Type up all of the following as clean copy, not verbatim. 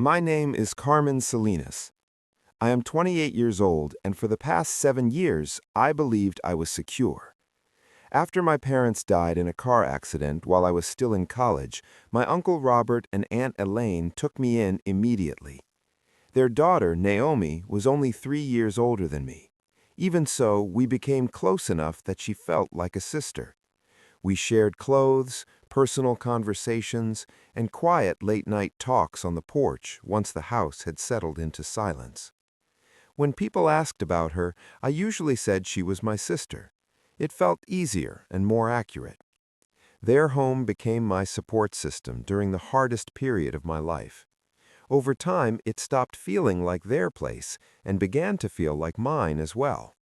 My name is Carmen Salinas. I am 28 years old, and for the past 7 years, I believed I was secure. After my parents died in a car accident while I was still in college, my Uncle Robert and Aunt Elaine took me in immediately. Their daughter, Naomi, was only 3 years older than me. Even so, we became close enough that she felt like a sister. We shared clothes, personal conversations, and quiet late-night talks on the porch once the house had settled into silence. When people asked about her, I usually said she was my sister. It felt easier and more accurate. Their home became my support system during the hardest period of my life. Over time, it stopped feeling like their place and began to feel like mine as well.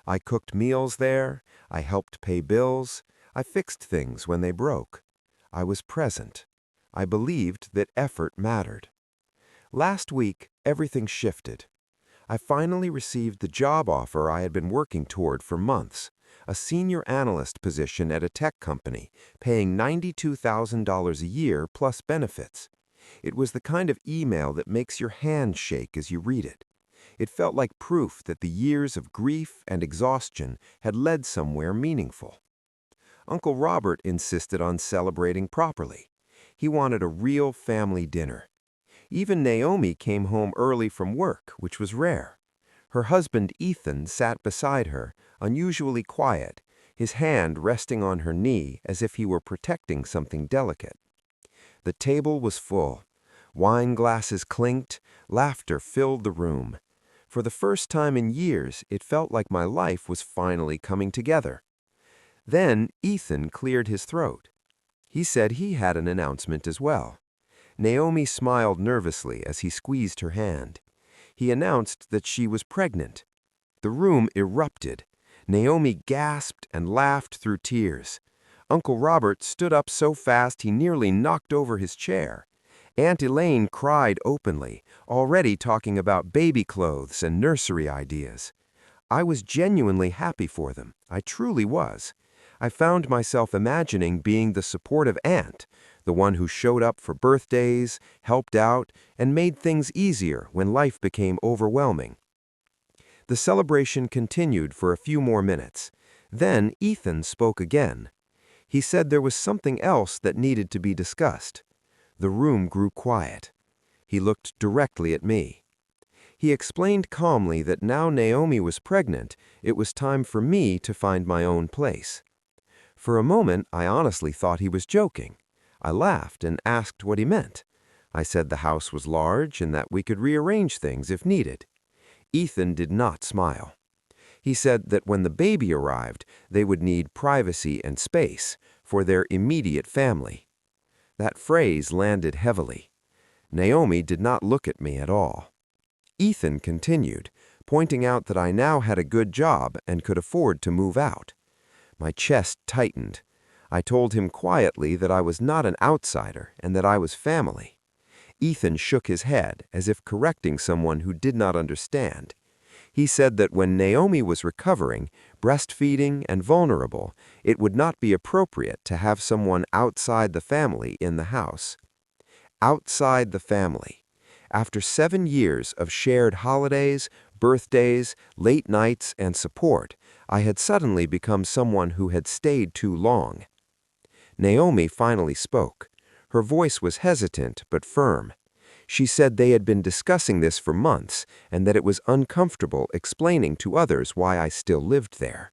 I cooked meals there, I helped pay bills, I fixed things when they broke. I was present. I believed that effort mattered. Last week, everything shifted. I finally received the job offer I had been working toward for months, a senior analyst position at a tech company, paying $92,000 a year plus benefits. It was the kind of email that makes your hand shake as you read it. It felt like proof that the years of grief and exhaustion had led somewhere meaningful. Uncle Robert insisted on celebrating properly. He wanted a real family dinner. Even Naomi came home early from work, which was rare. Her husband Ethan sat beside her, unusually quiet, his hand resting on her knee as if he were protecting something delicate. The table was full. Wine glasses clinked, laughter filled the room. For the first time in years, it felt like my life was finally coming together. Then Ethan cleared his throat. He said he had an announcement as well. Naomi smiled nervously as he squeezed her hand. He announced that she was pregnant. The room erupted. Naomi gasped and laughed through tears. Uncle Robert stood up so fast he nearly knocked over his chair. Aunt Elaine cried openly, already talking about baby clothes and nursery ideas. I was genuinely happy for them. I truly was. I found myself imagining being the supportive aunt, the one who showed up for birthdays, helped out, and made things easier when life became overwhelming. The celebration continued for a few more minutes. Then Ethan spoke again. He said there was something else that needed to be discussed. The room grew quiet. He looked directly at me. He explained calmly that now Naomi was pregnant, it was time for me to find my own place. For a moment, I honestly thought he was joking. I laughed and asked what he meant. I said the house was large and that we could rearrange things if needed. Ethan did not smile. He said that when the baby arrived, they would need privacy and space for their immediate family. That phrase landed heavily. Naomi did not look at me at all. Ethan continued, pointing out that I now had a good job and could afford to move out. My chest tightened. I told him quietly that I was not an outsider and that I was family. Ethan shook his head as if correcting someone who did not understand. He said that when Naomi was recovering, breastfeeding, and vulnerable, it would not be appropriate to have someone outside the family in the house. Outside the family. After 7 years of shared holidays, birthdays, late nights, and support, I had suddenly become someone who had stayed too long. Naomi finally spoke. Her voice was hesitant but firm. She said they had been discussing this for months and that it was uncomfortable explaining to others why I still lived there.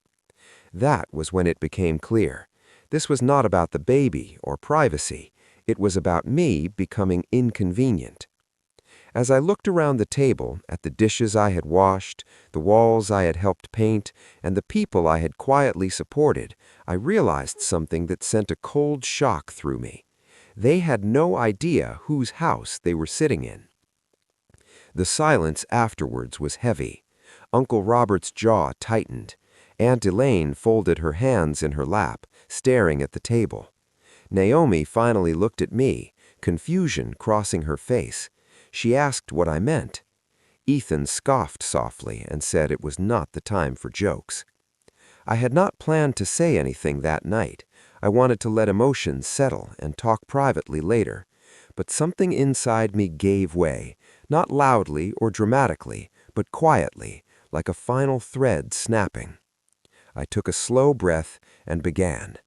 That was when it became clear. This was not about the baby or privacy. It was about me becoming inconvenient. As I looked around the table at the dishes I had washed, the walls I had helped paint, and the people I had quietly supported, I realized something that sent a cold shock through me. They had no idea whose house they were sitting in. The silence afterwards was heavy. Uncle Robert's jaw tightened. Aunt Elaine folded her hands in her lap, staring at the table. Naomi finally looked at me, confusion crossing her face. She asked what I meant. Ethan scoffed softly and said it was not the time for jokes. I had not planned to say anything that night. I wanted to let emotions settle and talk privately later. but something inside me gave way, not loudly or dramatically, but quietly, like a final thread snapping. I took a slow breath and began.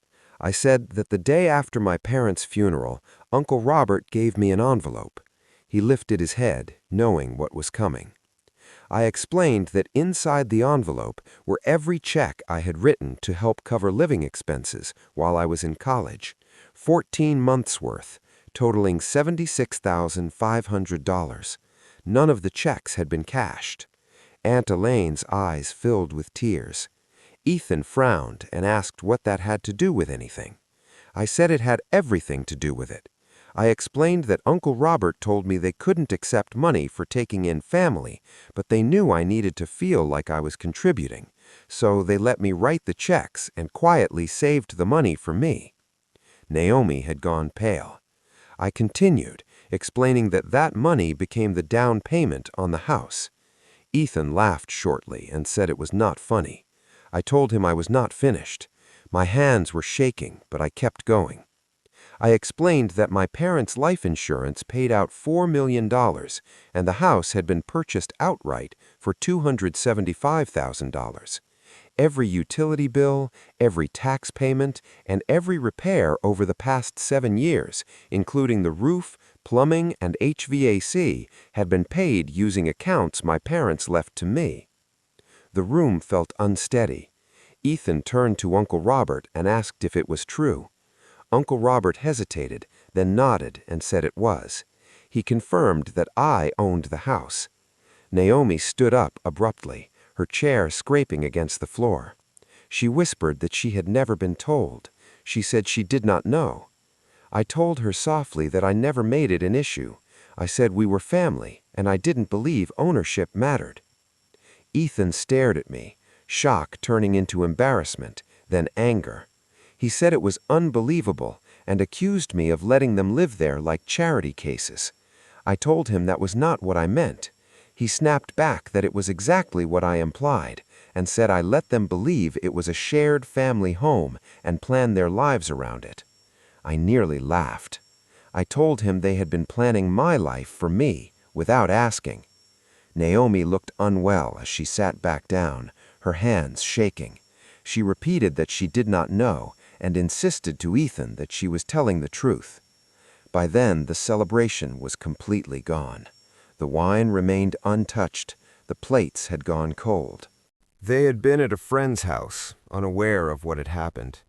I said that the day after my parents' funeral, Uncle Robert gave me an envelope. He lifted his head, knowing what was coming. I explained that inside the envelope were every check I had written to help cover living expenses while I was in college, 14 months' worth, totaling $76,500. None of the checks had been cashed. Aunt Elaine's eyes filled with tears. Ethan frowned and asked what that had to do with anything. I said it had everything to do with it. I explained that Uncle Robert told me they couldn't accept money for taking in family, but they knew I needed to feel like I was contributing, so they let me write the checks and quietly saved the money for me. Naomi had gone pale. I continued, explaining that that money became the down payment on the house. Ethan laughed shortly and said it was not funny. I told him I was not finished. My hands were shaking, but I kept going. I explained that my parents' life insurance paid out $4 million, and the house had been purchased outright for $275,000. Every utility bill, every tax payment, and every repair over the past 7 years, including the roof, plumbing, and HVAC, had been paid using accounts my parents left to me. The room felt unsteady. Ethan turned to Uncle Robert and asked if it was true. Uncle Robert hesitated, then nodded and said it was. He confirmed that I owned the house. Naomi stood up abruptly, her chair scraping against the floor. She whispered that she had never been told. She said she did not know. I told her softly that I never made it an issue. I said we were family, and I didn't believe ownership mattered. Ethan stared at me, shock turning into embarrassment, then anger. He said it was unbelievable and accused me of letting them live there like charity cases. I told him that was not what I meant. He snapped back that it was exactly what I implied and said I let them believe it was a shared family home and planned their lives around it. I nearly laughed. I told him they had been planning my life for me without asking. Naomi looked unwell as she sat back down, her hands shaking. She repeated that she did not know and insisted to Ethan that she was telling the truth. By then, the celebration was completely gone. The wine remained untouched. The plates had gone cold. They had been at a friend's house, unaware of what had happened.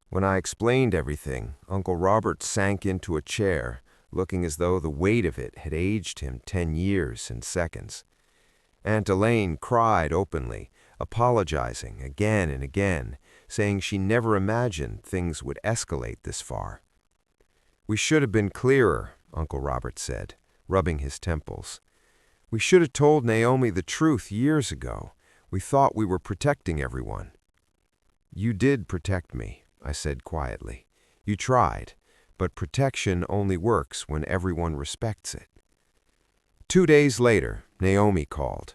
When I explained everything, Uncle Robert sank into a chair, looking as though the weight of it had aged him 10 years in seconds. Aunt Elaine cried openly, apologizing again and again, saying she never imagined things would escalate this far. "We should have been clearer," Uncle Robert said, rubbing his temples. "We should have told Naomi the truth years ago. We thought we were protecting everyone." "You did protect me," I said quietly. "You tried, but protection only works when everyone respects it." 2 days later, Naomi called.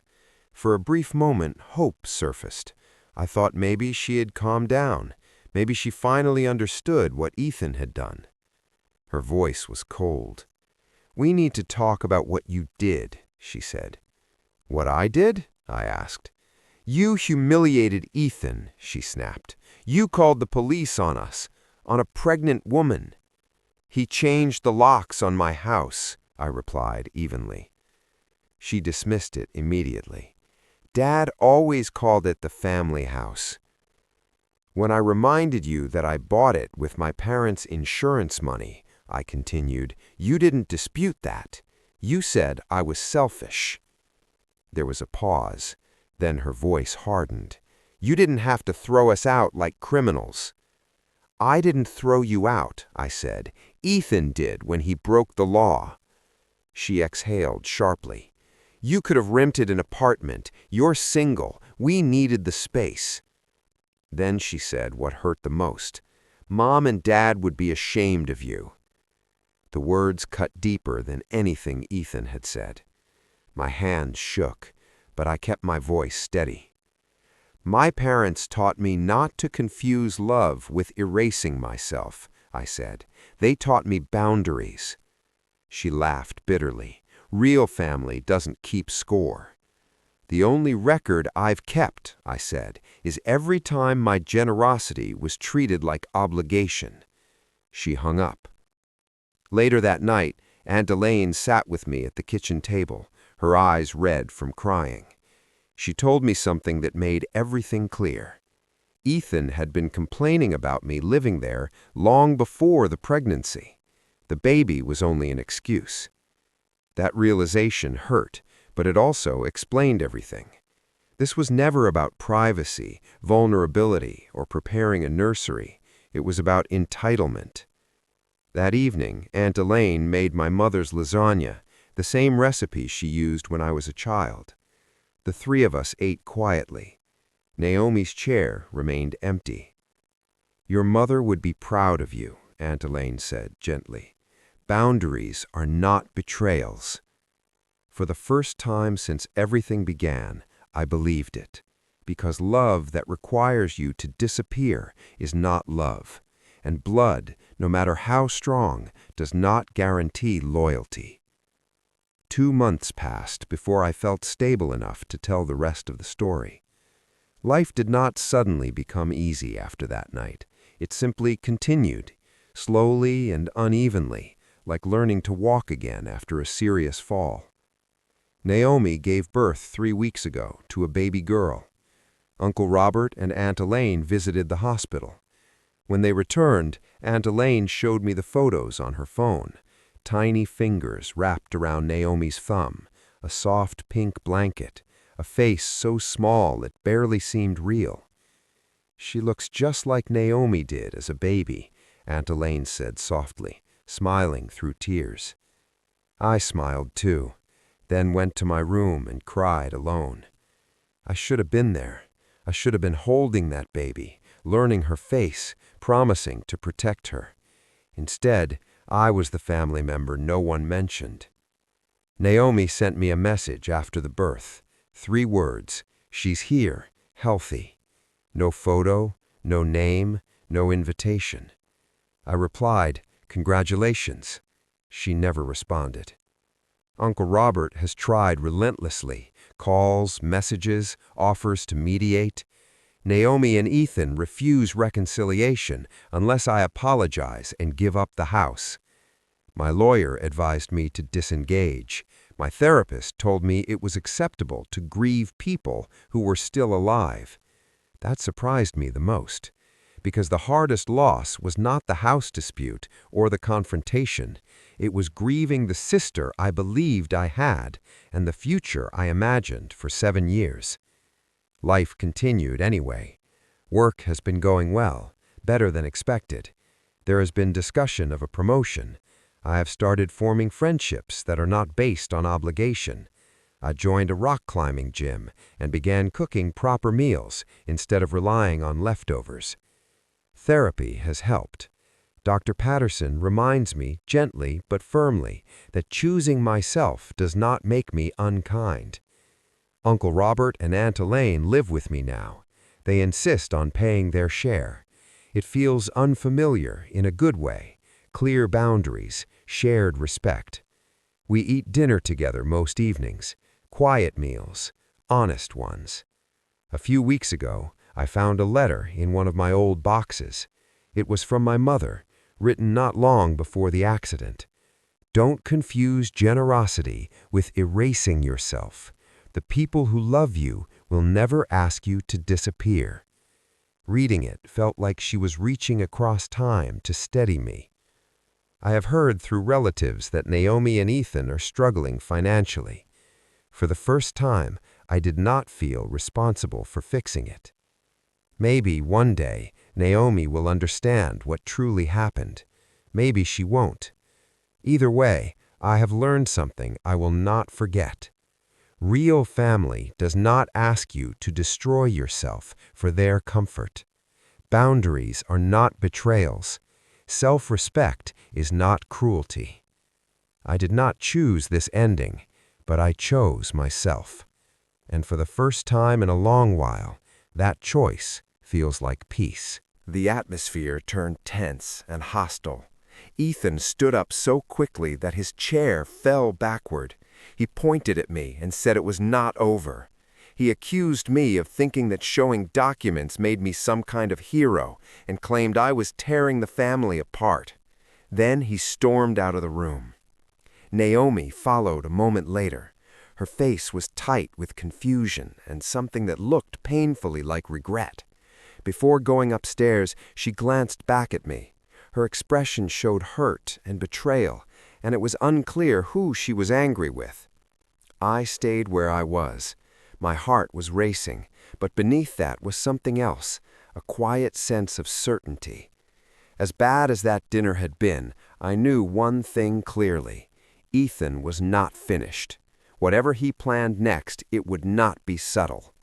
For a brief moment, hope surfaced. I thought maybe she had calmed down. Maybe she finally understood what Ethan had done. Her voice was cold. "We need to talk about what you did," she said. "What I did?" I asked. "You humiliated Ethan," she snapped. "You called the police on us, on a pregnant woman." "He changed the locks on my house," I replied evenly. She dismissed it immediately. "Dad always called it the family house." "When I reminded you that I bought it with my parents' insurance money," I continued, "you didn't dispute that. You said I was selfish." There was a pause. Then her voice hardened. "You didn't have to throw us out like criminals." "I didn't throw you out," I said. "Ethan did when he broke the law." She exhaled sharply. "You could have rented an apartment. You're single. We needed the space." Then she said what hurt the most. "Mom and Dad would be ashamed of you." The words cut deeper than anything Ethan had said. My hands shook, but I kept my voice steady. "My parents taught me not to confuse love with erasing myself," I said. "They taught me boundaries." She laughed bitterly. Real family doesn't keep score. The only record I've kept, I said, is every time my generosity was treated like obligation. She hung up. Later that night, Aunt Elaine sat with me at the kitchen table, her eyes red from crying. She told me something that made everything clear. Ethan had been complaining about me living there long before the pregnancy. The baby was only an excuse. That realization hurt, but it also explained everything. This was never about privacy, vulnerability, or preparing a nursery. It was about entitlement. That evening, Aunt Elaine made my mother's lasagna, the same recipe she used when I was a child. The three of us ate quietly. Naomi's chair remained empty. "Your mother would be proud of you," Aunt Elaine said gently. "Boundaries are not betrayals." For the first time since everything began, I believed it, because love that requires you to disappear is not love, and blood, no matter how strong, does not guarantee loyalty. 2 months passed before I felt stable enough to tell the rest of the story. Life did not suddenly become easy after that night. It simply continued, slowly and unevenly, like learning to walk again after a serious fall. Naomi gave birth 3 weeks ago to a baby girl. Uncle Robert and Aunt Elaine visited the hospital. When they returned, Aunt Elaine showed me the photos on her phone. Tiny fingers wrapped around Naomi's thumb, a soft pink blanket, a face so small it barely seemed real. "She looks just like Naomi did as a baby," Aunt Elaine said softly, smiling through tears. I smiled too, then went to my room and cried alone. I should have been there. I should have been holding that baby, learning her face, promising to protect her. Instead, I was the family member no one mentioned. Naomi sent me a message after the birth. 3 words: "She's here, healthy." No photo, no name, no invitation. I replied, "Congratulations." She never responded. Uncle Robert has tried relentlessly. Calls, messages, offers to mediate. Naomi and Ethan refuse reconciliation unless I apologize and give up the house. My lawyer advised me to disengage. My therapist told me it was acceptable to grieve people who were still alive. That surprised me the most, because the hardest loss was not the house dispute or the confrontation. It was grieving the sister I believed I had and the future I imagined for 7 years. Life continued anyway. Work has been going well, better than expected. There has been discussion of a promotion. I have started forming friendships that are not based on obligation. I joined a rock climbing gym and began cooking proper meals instead of relying on leftovers. Therapy has helped. Dr. Patterson reminds me gently but firmly that choosing myself does not make me unkind. Uncle Robert and Aunt Elaine live with me now. They insist on paying their share. It feels unfamiliar in a good way. Clear boundaries, shared respect. We eat dinner together most evenings. Quiet meals, honest ones. A few weeks ago, I found a letter in one of my old boxes. It was from my mother, written not long before the accident. "Don't confuse generosity with erasing yourself. The people who love you will never ask you to disappear." Reading it felt like she was reaching across time to steady me. I have heard through relatives that Naomi and Ethan are struggling financially. For the first time, I did not feel responsible for fixing it. Maybe one day, Naomi will understand what truly happened. Maybe she won't. Either way, I have learned something I will not forget. Real family does not ask you to destroy yourself for their comfort. Boundaries are not betrayals. Self-respect is not cruelty. I did not choose this ending, but I chose myself. And for the first time in a long while, that choice feels like peace. The atmosphere turned tense and hostile. Ethan stood up so quickly that his chair fell backward. He pointed at me and said it was not over. He accused me of thinking that showing documents made me some kind of hero and claimed I was tearing the family apart. Then he stormed out of the room. Naomi followed a moment later. Her face was tight with confusion and something that looked painfully like regret. Before going upstairs, she glanced back at me. Her expression showed hurt and betrayal, and it was unclear who she was angry with. I stayed where I was. My heart was racing, but beneath that was something else, a quiet sense of certainty. As bad as that dinner had been, I knew one thing clearly. Ethan was not finished. Whatever he planned next, it would not be subtle.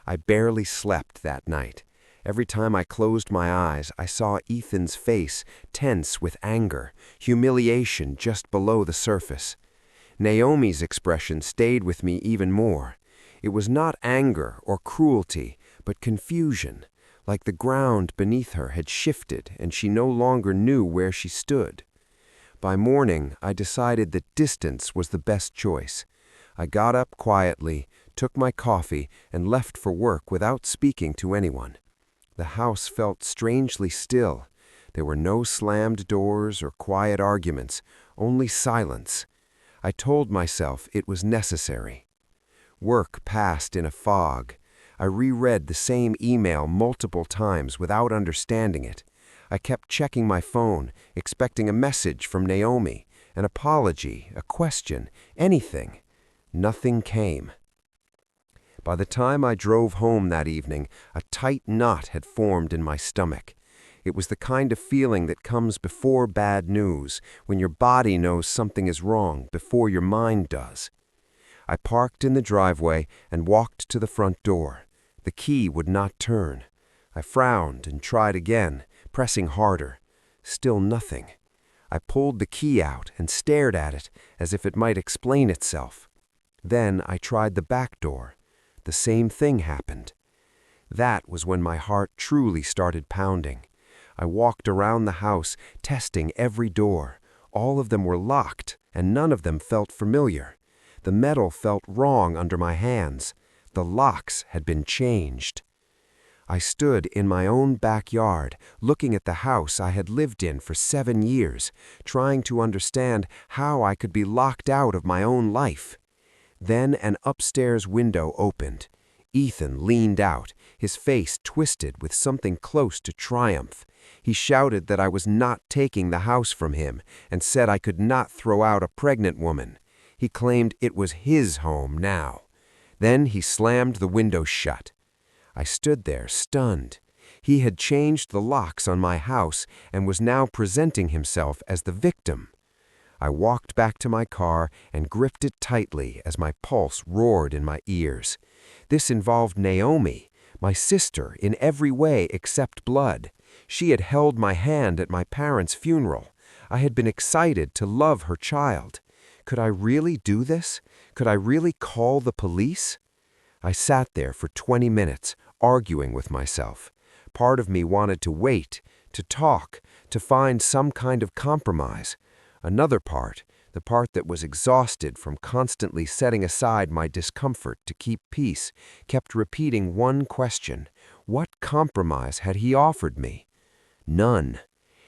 I barely slept that night. Every time I closed my eyes, I saw Ethan's face tense with anger, humiliation just below the surface. Naomi's expression stayed with me even more. It was not anger or cruelty, but confusion, like the ground beneath her had shifted and she no longer knew where she stood. By morning, I decided that distance was the best choice. I got up quietly, took my coffee, and left for work without speaking to anyone. The house felt strangely still. There were no slammed doors or quiet arguments, only silence. I told myself it was necessary. Work passed in a fog. I reread the same email multiple times without understanding it. I kept checking my phone, expecting a message from Naomi, an apology, a question, anything. Nothing came. By the time I drove home that evening, a tight knot had formed in my stomach. It was the kind of feeling that comes before bad news, when your body knows something is wrong before your mind does. I parked in the driveway and walked to the front door. The key would not turn. I frowned and tried again, pressing harder. Still nothing. I pulled the key out and stared at it as if it might explain itself. Then I tried the back door. The same thing happened. That was when my heart truly started pounding. I walked around the house, testing every door. All of them were locked, and none of them felt familiar. The metal felt wrong under my hands. The locks had been changed. I stood in my own backyard, looking at the house I had lived in for 7 years, trying to understand how I could be locked out of my own life. Then an upstairs window opened. Ethan leaned out, his face twisted with something close to triumph. He shouted that I was not taking the house from him and said I could not throw out a pregnant woman. He claimed it was his home now. Then he slammed the window shut. I stood there, stunned. He had changed the locks on my house and was now presenting himself as the victim. I walked back to my car and gripped it tightly as my pulse roared in my ears. This involved Naomi, my sister in every way except blood. She had held my hand at my parents' funeral. I had been excited to love her child. Could I really do this? Could I really call the police? I sat there for 20 minutes, arguing with myself. Part of me wanted to wait, to talk, to find some kind of compromise. Another part, the part that was exhausted from constantly setting aside my discomfort to keep peace, kept repeating one question. What compromise had he offered me? None.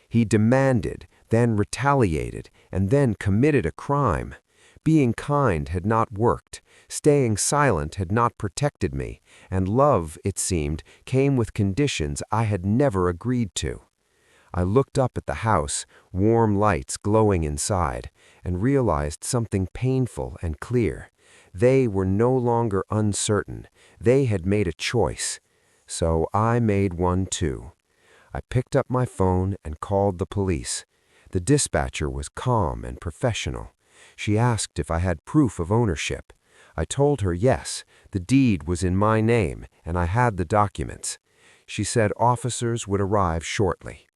He demanded, then retaliated, and then committed a crime. Being kind had not worked, staying silent had not protected me, and love, it seemed, came with conditions I had never agreed to. I looked up at the house, warm lights glowing inside, and realized something painful and clear. They were no longer uncertain. They had made a choice. So I made one too. I picked up my phone and called the police. The dispatcher was calm and professional. She asked if I had proof of ownership. I told her yes, the deed was in my name, and I had the documents. She said officers would arrive shortly.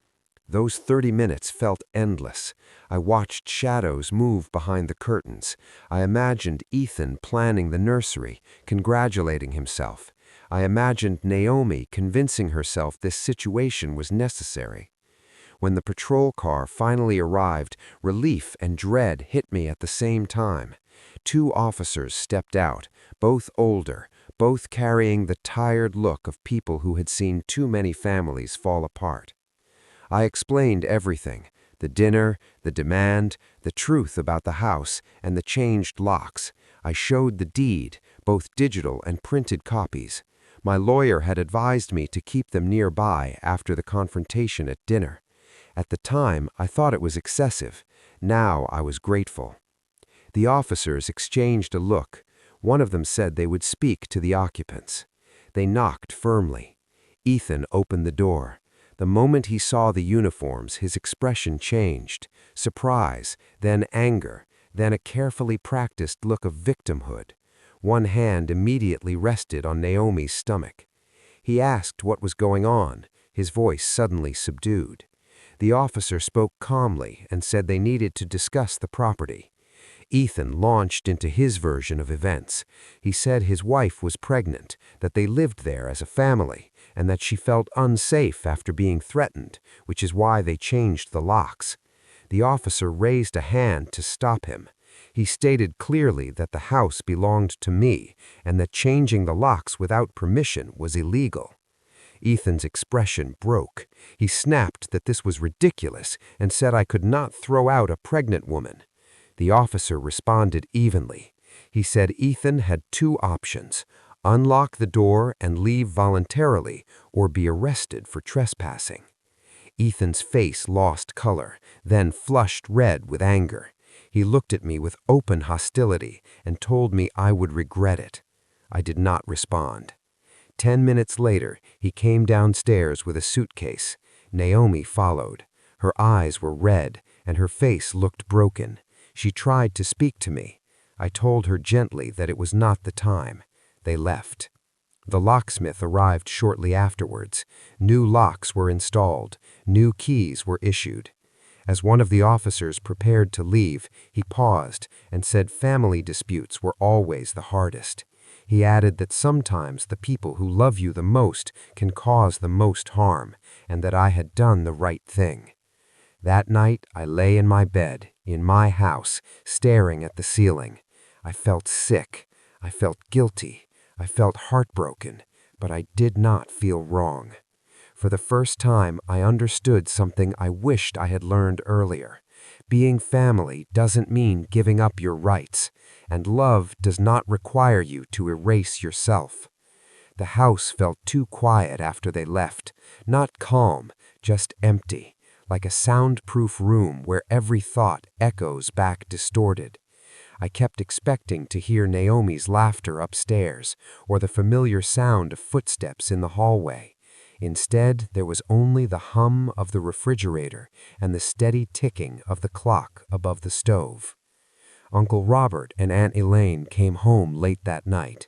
Those 30 minutes felt endless. I watched shadows move behind the curtains. I imagined Ethan planning the nursery, congratulating himself. I imagined Naomi convincing herself this situation was necessary. When the patrol car finally arrived, relief and dread hit me at the same time. Two officers stepped out, both older, both carrying the tired look of people who had seen too many families fall apart. I explained everything: the dinner, the demand, the truth about the house, and the changed locks. I showed the deed, both digital and printed copies. My lawyer had advised me to keep them nearby after the confrontation at dinner. At the time, I thought it was excessive. Now I was grateful. The officers exchanged a look. One of them said they would speak to the occupants. They knocked firmly. Ethan opened the door. The moment he saw the uniforms, his expression changed. Surprise, then anger, then a carefully practiced look of victimhood. One hand immediately rested on Naomi's stomach. He asked what was going on, his voice suddenly subdued. The officer spoke calmly and said they needed to discuss the property. Ethan launched into his version of events. He said his wife was pregnant, that they lived there as a family, and that she felt unsafe after being threatened, which is why they changed the locks. The officer raised a hand to stop him. He stated clearly that the house belonged to me, and that changing the locks without permission was illegal. Ethan's expression broke. He snapped that this was ridiculous and said I could not throw out a pregnant woman. The officer responded evenly. He said Ethan had two options: unlock the door and leave voluntarily, or be arrested for trespassing. Ethan's face lost color, then flushed red with anger. He looked at me with open hostility and told me I would regret it. I did not respond. 10 minutes later, he came downstairs with a suitcase. Naomi followed. Her eyes were red, and her face looked broken. She tried to speak to me. I told her gently that it was not the time. They left. The locksmith arrived shortly afterwards. New locks were installed. New keys were issued. As one of the officers prepared to leave, he paused and said family disputes were always the hardest. He added that sometimes the people who love you the most can cause the most harm, and that I had done the right thing. That night, I lay in my bed, in my house, staring at the ceiling. I felt sick. I felt guilty. I felt heartbroken, but I did not feel wrong. For the first time, I understood something I wished I had learned earlier. Being family doesn't mean giving up your rights, and love does not require you to erase yourself. The house felt too quiet after they left, not calm, just empty, like a soundproof room where every thought echoes back distorted. I kept expecting to hear Naomi's laughter upstairs, or the familiar sound of footsteps in the hallway. Instead, there was only the hum of the refrigerator and the steady ticking of the clock above the stove. Uncle Robert and Aunt Elaine came home late that night.